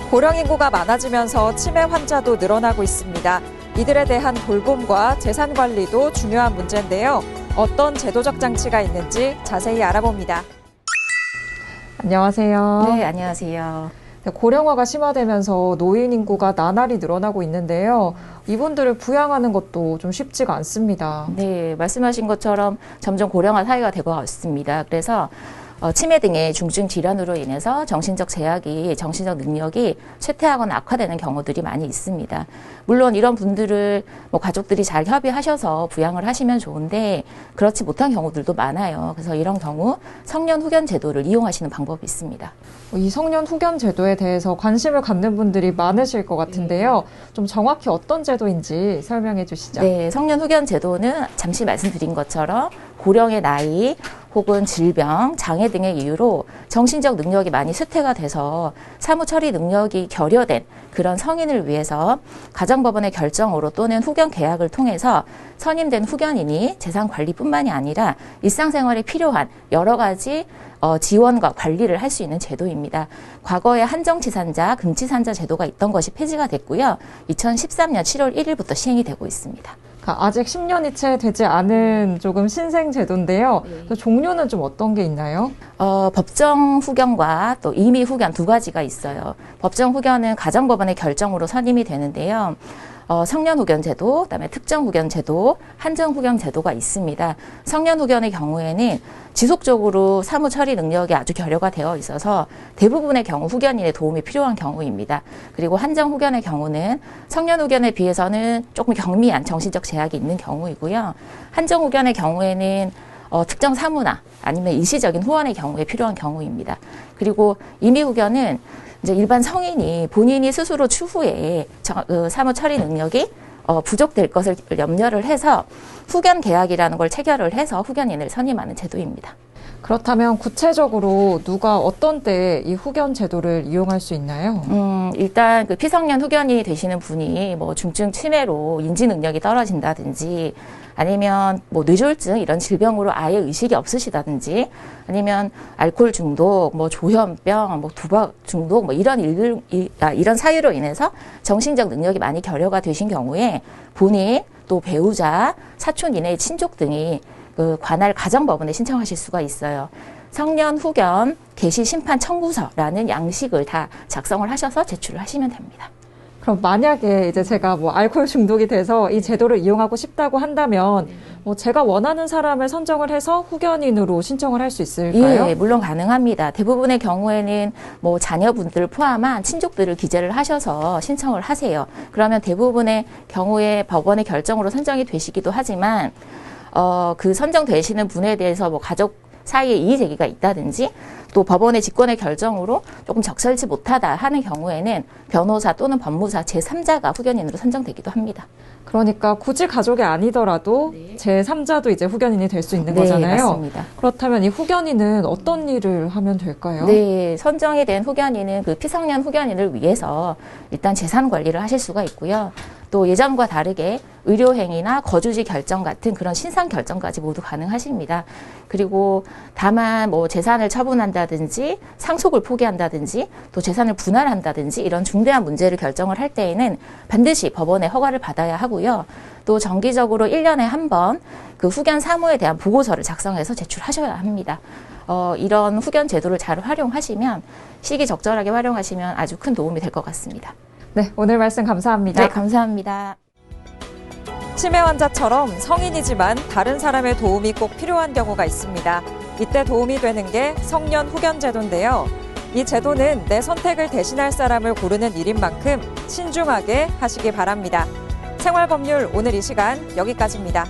고령 인구가 많아지면서 치매 환자도 늘어나고 있습니다. 이들에 대한 돌봄과 재산 관리도 중요한 문제인데요. 어떤 제도적 장치가 있는지 자세히 알아봅니다. 안녕하세요. 네, 안녕하세요. 고령화가 심화되면서 노인 인구가 나날이 늘어나고 있는데요. 이분들을 부양하는 것도 좀 쉽지가 않습니다. 네, 말씀하신 것처럼 점점 고령화 사회가 되고 있습니다. 그래서 치매 등의 중증 질환으로 인해서 정신적 능력이 쇠퇴하거나 악화되는 경우들이 많이 있습니다. 물론 이런 분들을 가족들이 잘 협의하셔서 부양을 하시면 좋은데 그렇지 못한 경우들도 많아요. 그래서 이런 경우 성년 후견 제도를 이용하시는 방법이 있습니다. 이 성년 후견 제도에 대해서 관심을 갖는 분들이 많으실 것 같은데요. 좀 정확히 어떤 제도인지 설명해 주시죠. 네, 성년 후견 제도는 잠시 말씀드린 것처럼 고령의 나이 혹은 질병, 장애 등의 이유로 정신적 능력이 많이 쇠퇴가 돼서 사무 처리 능력이 결여된 그런 성인을 위해서 가정법원의 결정으로 또는 후견 계약을 통해서 선임된 후견인이 재산 관리뿐만이 아니라 일상생활에 필요한 여러 가지 지원과 관리를 할 수 있는 제도입니다. 과거에 한정치산자, 금치산자 제도가 있던 것이 폐지가 됐고요. 2013년 7월 1일부터 시행이 되고 있습니다. 아직 10년이 채 되지 않은 조금 신생 제도인데요. 네. 종류는 좀 어떤 게 있나요? 법정 후견과 또 임의 후견 두 가지가 있어요. 법정 후견은 가정법원의 결정으로 선임이 되는데요. 성년 후견 제도, 그다음에 특정 후견 제도, 한정 후견 제도가 있습니다. 성년 후견의 경우에는 지속적으로 사무 처리 능력이 아주 결여가 되어 있어서 대부분의 경우 후견인의 도움이 필요한 경우입니다. 그리고 한정 후견의 경우는 성년 후견에 비해서는 조금 경미한 정신적 제약이 있는 경우이고요. 한정 후견의 경우에는 특정 사무나 아니면 일시적인 후원의 경우에 필요한 경우입니다. 그리고 임의 후견은 이제 일반 성인이 본인이 스스로 추후에 사무 처리 능력이 부족될 것을 염려를 해서 후견 계약이라는 걸 체결을 해서 후견인을 선임하는 제도입니다. 그렇다면 구체적으로 누가 어떤 때에 이 후견 제도를 이용할 수 있나요? 일단 그 피성년 후견이 되시는 분이 중증 치매로 인지 능력이 떨어진다든지 아니면 뇌졸중 이런 질병으로 아예 의식이 없으시다든지 아니면 알코올 중독, 조현병, 도박 중독 이런 사유로 인해서 정신적 능력이 많이 결여가 되신 경우에 본인 또 배우자, 사촌 이내의 친족 등이 그 관할 가정법원에 신청하실 수가 있어요. 성년 후견 개시 심판 청구서라는 양식을 다 작성을 하셔서 제출을 하시면 됩니다. 그럼 만약에 이제 제가 알코올 중독이 돼서 이 제도를 이용하고 싶다고 한다면 제가 원하는 사람을 선정을 해서 후견인으로 신청을 할 수 있을까요? 예, 물론 가능합니다. 대부분의 경우에는 자녀분들을 포함한 친족들을 기재를 하셔서 신청을 하세요. 그러면 대부분의 경우에 법원의 결정으로 선정이 되시기도 하지만 그 선정되시는 분에 대해서 가족 사이에 이의 제기가 있다든지 또 법원의 직권의 결정으로 조금 적절치 못하다 하는 경우에는 변호사 또는 법무사 제3자가 후견인으로 선정되기도 합니다. 그러니까 굳이 가족이 아니더라도 제3자도 이제 후견인이 될 수 있는 거잖아요. 네, 맞습니다. 그렇다면 이 후견인은 어떤 일을 하면 될까요? 네, 선정이 된 후견인은 그 피성년 후견인을 위해서 일단 재산 관리를 하실 수가 있고요. 또 예전과 다르게 의료행위나 거주지 결정 같은 그런 신상 결정까지 모두 가능하십니다. 그리고 다만 재산을 처분한다든지 상속을 포기한다든지 또 재산을 분할한다든지 이런 중대한 문제를 결정을 할 때에는 반드시 법원의 허가를 받아야 하고요. 또 정기적으로 1년에 한 번 그 후견 사무에 대한 보고서를 작성해서 제출하셔야 합니다. 이런 후견 제도를 잘 활용하시면 시기적절하게 활용하시면 아주 큰 도움이 될 것 같습니다. 네, 오늘 말씀 감사합니다. 네, 감사합니다. 치매 환자처럼 성인이지만 다른 사람의 도움이 꼭 필요한 경우가 있습니다. 이때 도움이 되는 게 성년 후견 제도인데요. 이 제도는 내 선택을 대신할 사람을 고르는 일인 만큼 신중하게 하시기 바랍니다. 생활법률 오늘 이 시간 여기까지입니다.